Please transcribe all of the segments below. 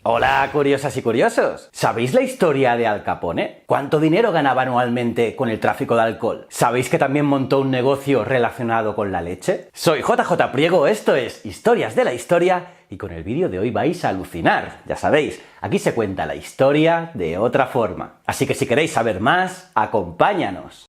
Hola, curiosas y curiosos. ¿Sabéis la historia de Al Capone? ¿Cuánto dinero ganaba anualmente con el tráfico de alcohol? ¿Sabéis que también montó un negocio relacionado con la leche? Soy JJ Priego, esto es Historias de la Historia y con el vídeo de hoy vais a alucinar. Ya sabéis, aquí se cuenta la historia de otra forma. Así que si queréis saber más, acompáñanos.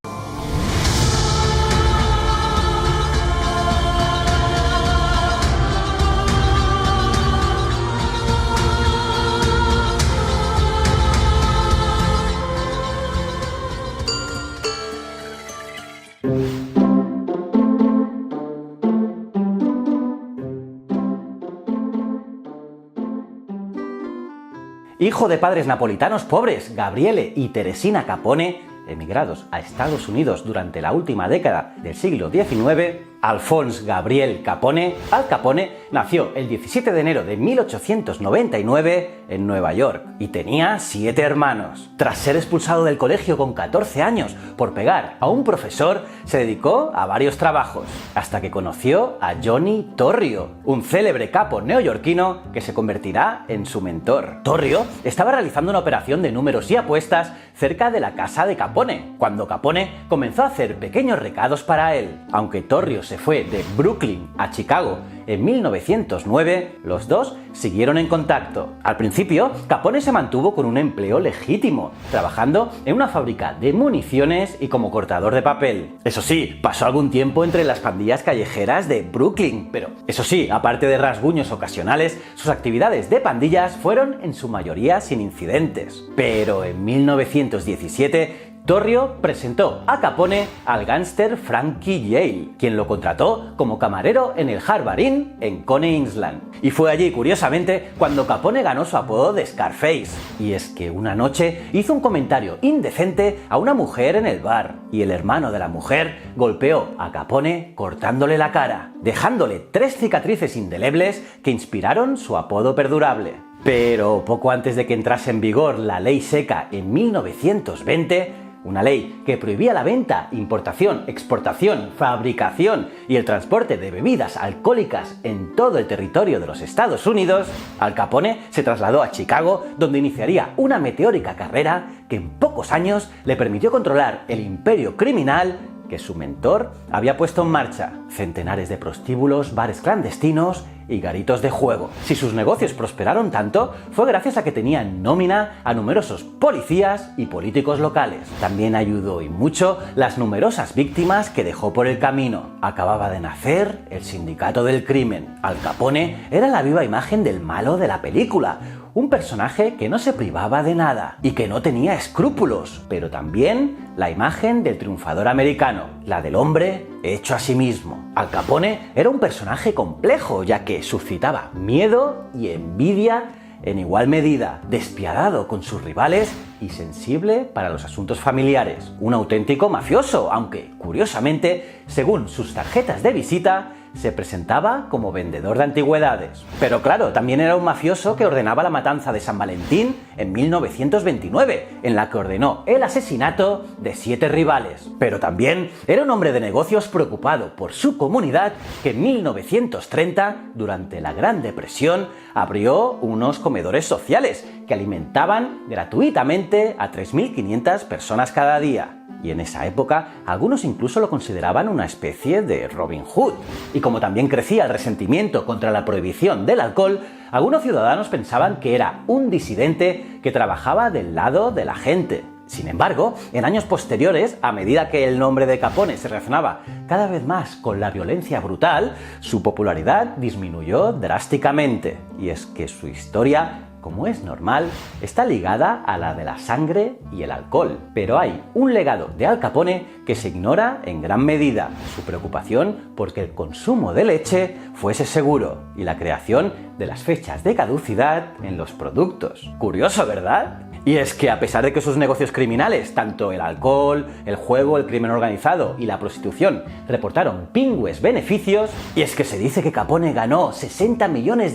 Hijo de padres napolitanos pobres, Gabriele y Teresina Capone, emigrados a Estados Unidos durante la última década del siglo XIX, Alphonse Gabriel Capone, Al Capone, nació el 17 de enero de 1899 en Nueva York y tenía 7 hermanos. Tras ser expulsado del colegio con 14 años por pegar a un profesor, se dedicó a varios trabajos, hasta que conoció a Johnny Torrio, un célebre capo neoyorquino que se convertirá en su mentor. Torrio estaba realizando una operación de números y apuestas cerca de la casa de Capone, cuando Capone comenzó a hacer pequeños recados para él. Aunque Torrio se fue de Brooklyn a Chicago en 1909, los dos siguieron en contacto. Al principio, Capone se mantuvo con un empleo legítimo, trabajando en una fábrica de municiones y como cortador de papel. Eso sí, pasó algún tiempo entre las pandillas callejeras de Brooklyn, pero eso sí, aparte de rasguños ocasionales, sus actividades de pandillas fueron en su mayoría sin incidentes. Pero en 1917, Torrio presentó a Capone al gángster Frankie Yale, quien lo contrató como camarero en el Harvard Inn en Coney Island. Y fue allí, curiosamente, cuando Capone ganó su apodo de Scarface. Y es que una noche hizo un comentario indecente a una mujer en el bar, y el hermano de la mujer golpeó a Capone cortándole la cara, dejándole 3 cicatrices indelebles que inspiraron su apodo perdurable. Pero poco antes de que entrase en vigor la ley seca en 1920, una ley que prohibía la venta, importación, exportación, fabricación y el transporte de bebidas alcohólicas en todo el territorio de los Estados Unidos, Al Capone se trasladó a Chicago, donde iniciaría una meteórica carrera que en pocos años le permitió controlar el imperio criminal que su mentor había puesto en marcha: centenares de prostíbulos, bares clandestinos y garitos de juego. Si sus negocios prosperaron tanto, fue gracias a que tenía en nómina a numerosos policías y políticos locales. También ayudó y mucho las numerosas víctimas que dejó por el camino. Acababa de nacer el sindicato del crimen. Al Capone era la viva imagen del malo de la película, un personaje que no se privaba de nada y que no tenía escrúpulos, pero también la imagen del triunfador americano, la del hombre hecho a sí mismo. Al Capone era un personaje complejo, ya que suscitaba miedo y envidia en igual medida, despiadado con sus rivales y sensible para los asuntos familiares. Un auténtico mafioso, aunque, curiosamente, según sus tarjetas de visita, se presentaba como vendedor de antigüedades. Pero claro, también era un mafioso que ordenaba la matanza de San Valentín en 1929, en la que ordenó el asesinato de 7 rivales. Pero también era un hombre de negocios preocupado por su comunidad que en 1930, durante la Gran Depresión, abrió unos comedores sociales que alimentaban gratuitamente a 3.500 personas cada día. Y en esa época, algunos incluso lo consideraban una especie de Robin Hood. Y como también crecía el resentimiento contra la prohibición del alcohol, algunos ciudadanos pensaban que era un disidente que trabajaba del lado de la gente. Sin embargo, en años posteriores, a medida que el nombre de Capone se relacionaba cada vez más con la violencia brutal, su popularidad disminuyó drásticamente. Y es que su historia, como es normal, está ligada a la de la sangre y el alcohol. Pero hay un legado de Al Capone que se ignora en gran medida: su preocupación porque el consumo de leche fuese seguro y la creación de las fechas de caducidad en los productos. Curioso, ¿verdad? Y es que a pesar de que sus negocios criminales, tanto el alcohol, el juego, el crimen organizado y la prostitución, reportaron pingües beneficios, y es que se dice que Capone ganó $60 millones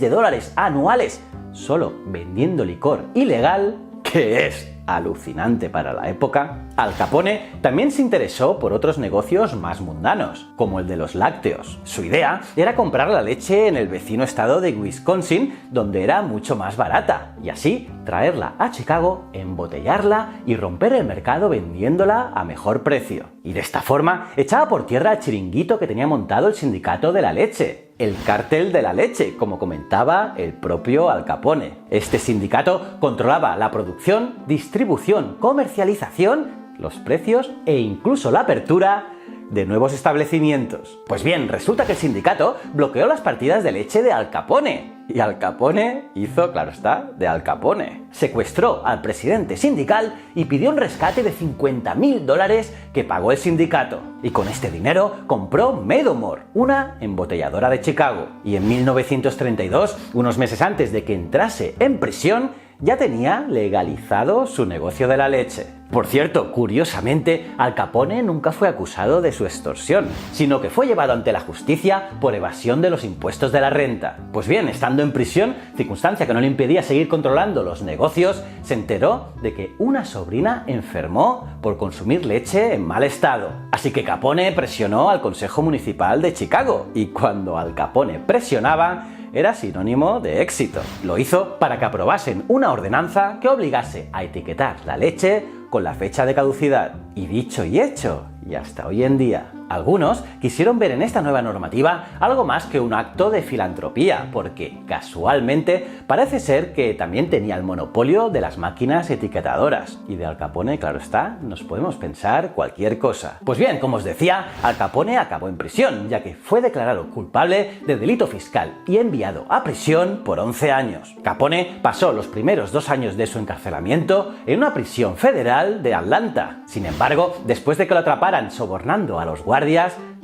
anuales solo vendiendo licor ilegal, que es alucinante para la época, Al Capone también se interesó por otros negocios más mundanos, como el de los lácteos. Su idea era comprar la leche en el vecino estado de Wisconsin, donde era mucho más barata, y así traerla a Chicago, embotellarla y romper el mercado vendiéndola a mejor precio. Y de esta forma echaba por tierra el chiringuito que tenía montado el sindicato de la leche, el cártel de la leche, como comentaba el propio Al Capone. Este sindicato controlaba la producción, distribución, comercialización, los precios e incluso la apertura de nuevos establecimientos. Pues bien, resulta que el sindicato bloqueó las partidas de leche de Al Capone. Y Al Capone hizo, claro está, de Al Capone. Secuestró al presidente sindical y pidió un rescate de $50.000 que pagó el sindicato. Y con este dinero compró Meadowmore, una embotelladora de Chicago. Y en 1932, unos meses antes de que entrase en prisión, ya tenía legalizado su negocio de la leche. Por cierto, curiosamente, Al Capone nunca fue acusado de su extorsión, sino que fue llevado ante la justicia por evasión de los impuestos de la renta. Pues bien, estando en prisión, circunstancia que no le impedía seguir controlando los negocios, se enteró de que una sobrina enfermó por consumir leche en mal estado. Así que Capone presionó al Consejo Municipal de Chicago, y cuando Al Capone presionaba, era sinónimo de éxito. Lo hizo para que aprobasen una ordenanza que obligase a etiquetar la leche con la fecha de caducidad. Y dicho y hecho, y hasta hoy en día. Algunos quisieron ver en esta nueva normativa algo más que un acto de filantropía, porque casualmente parece ser que también tenía el monopolio de las máquinas etiquetadoras. Y de Al Capone, claro está, nos podemos pensar cualquier cosa. Pues bien, como os decía, Al Capone acabó en prisión, ya que fue declarado culpable de delito fiscal y enviado a prisión por 11 años. Capone pasó los primeros 2 años de su encarcelamiento en una prisión federal de Atlanta. Sin embargo, después de que lo atraparan sobornando a los guardias,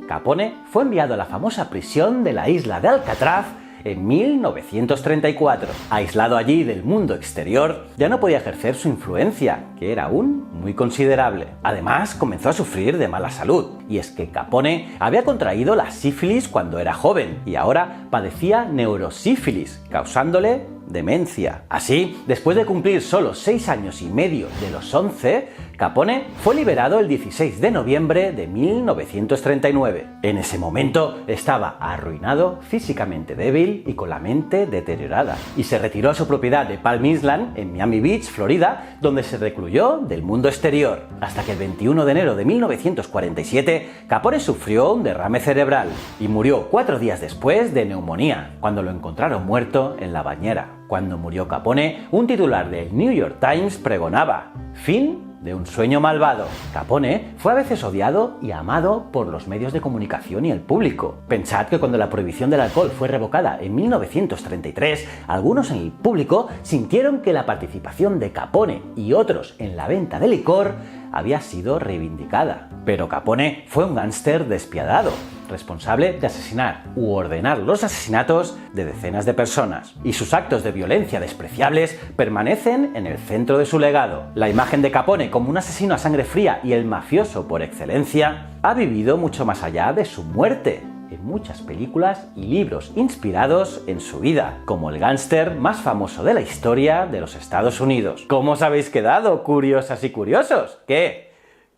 Capone fue enviado a la famosa prisión de la isla de Alcatraz en 1934. Aislado allí del mundo exterior, ya no podía ejercer su influencia, que era aún muy considerable. Además, comenzó a sufrir de mala salud, y es que Capone había contraído la sífilis cuando era joven, y ahora padecía neurosífilis, causándole demencia. Así, después de cumplir solo 6 años y medio de los 11, Capone fue liberado el 16 de noviembre de 1939. En ese momento estaba arruinado, físicamente débil y con la mente deteriorada, y se retiró a su propiedad de Palm Island, en Miami Beach, Florida, donde se recluyó del mundo exterior, hasta que el 21 de enero de 1947 Capone sufrió un derrame cerebral y murió 4 días después de neumonía, cuando lo encontraron muerto en la bañera. Cuando murió Capone, un titular del New York Times pregonaba: fin de un sueño malvado. Capone fue a veces odiado y amado por los medios de comunicación y el público. Pensad que cuando la prohibición del alcohol fue revocada en 1933, algunos en el público sintieron que la participación de Capone y otros en la venta de licor había sido reivindicada. Pero Capone fue un gángster despiadado, responsable de asesinar u ordenar los asesinatos de decenas de personas. Y sus actos de violencia despreciables permanecen en el centro de su legado. La imagen de Capone como un asesino a sangre fría y el mafioso por excelencia ha vivido mucho más allá de su muerte, en muchas películas y libros inspirados en su vida, como el gángster más famoso de la historia de los Estados Unidos. ¿Cómo os habéis quedado, curiosas y curiosos? ¿Qué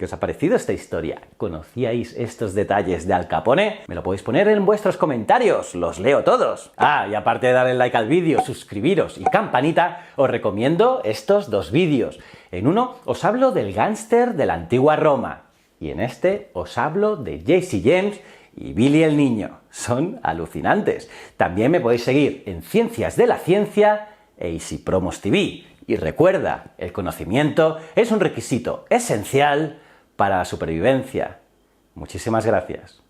os ha parecido esta historia? ¿Conocíais estos detalles de Al Capone? Me lo podéis poner en vuestros comentarios, los leo todos. Y aparte de darle like al vídeo, suscribiros y campanita, os recomiendo estos 2 vídeos. En uno os hablo del gángster de la antigua Roma, y en este os hablo de Jesse James y Billy el Niño. Son alucinantes. También me podéis seguir en Ciencias de la Ciencia e Easy Promos TV. Y recuerda, el conocimiento es un requisito esencial para la supervivencia. Muchísimas gracias.